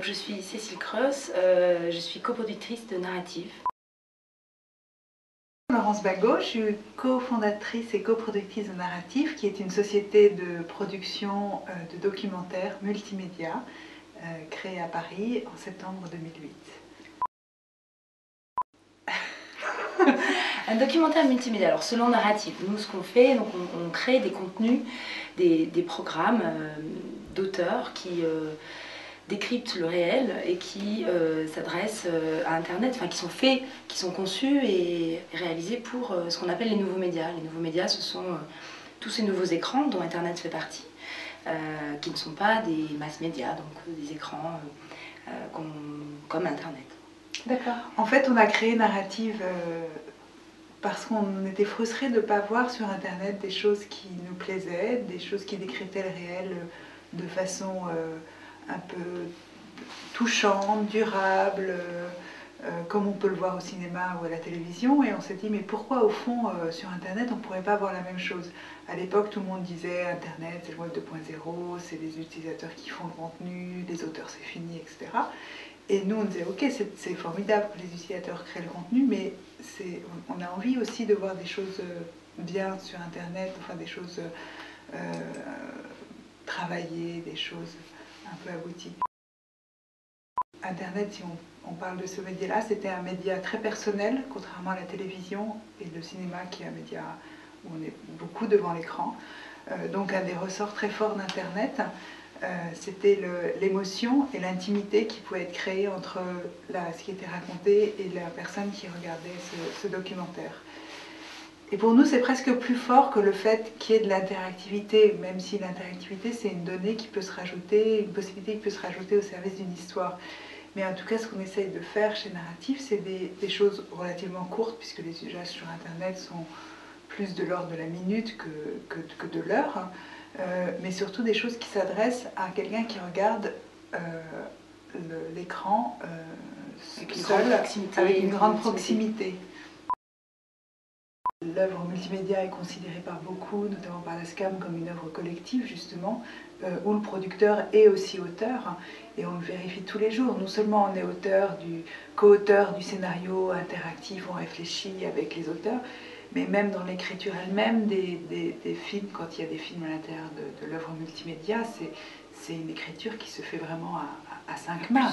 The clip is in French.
je suis Cécile Cross, je suis coproductrice de Narrative. Laurence Bagot, je suis cofondatrice et coproductrice de Narrative, qui est une société de production de documentaires multimédia créée à Paris en septembre 2008. Un documentaire multimédia, alors selon Narrative, nous ce qu'on fait, donc on crée des contenus, des programmes d'auteurs qui décryptent le réel et qui s'adressent à Internet, enfin qui sont faits, qui sont conçus et réalisés pour ce qu'on appelle les nouveaux médias. Les nouveaux médias, ce sont tous ces nouveaux écrans dont Internet fait partie, qui ne sont pas des mass médias, donc des écrans comme Internet. D'accord. En fait, on a créé Narrative parce qu'on était frustrés de ne pas voir sur Internet des choses qui nous plaisaient, des choses qui décryptaient le réel de façon un peu touchante, durable, comme on peut le voir au cinéma ou à la télévision. Et on s'est dit, mais pourquoi au fond, sur Internet, on ne pourrait pas voir la même chose? À l'époque, tout le monde disait, Internet, c'est le web 2.0, c'est les utilisateurs qui font le contenu, les auteurs, c'est fini, etc. Et nous, on disait, ok, c'est formidable que les utilisateurs créent le contenu, mais on a envie aussi de voir des choses bien sur Internet, enfin des choses travaillées, des choses un peu abouties. Internet, si on parle de ce média-là, c'était un média très personnel, contrairement à la télévision et le cinéma, qui est un média où on est beaucoup devant l'écran. Donc un des ressorts très forts d'Internet, c'était l'émotion et l'intimité qui pouvait être créée entre ce qui était raconté et la personne qui regardait ce documentaire. Et pour nous, c'est presque plus fort que le fait qu'il y ait de l'interactivité, même si l'interactivité, c'est une donnée qui peut se rajouter, une possibilité qui peut se rajouter au service d'une histoire. Mais en tout cas, ce qu'on essaye de faire chez Narrative, c'est des choses relativement courtes, puisque les usages sur Internet sont plus de l'ordre de la minute que de l'heure, mais surtout des choses qui s'adressent à quelqu'un qui regarde l'écran seul, avec une grande proximité. L'œuvre multimédia est considérée par beaucoup, notamment par la SCAM, comme une œuvre collective, justement, où le producteur est aussi auteur, et on le vérifie tous les jours. Non seulement on est co-auteur du scénario interactif, on réfléchit avec les auteurs, mais même dans l'écriture elle-même des films, quand il y a des films à l'intérieur de l'œuvre multimédia, c'est une écriture qui se fait vraiment à cinq mains.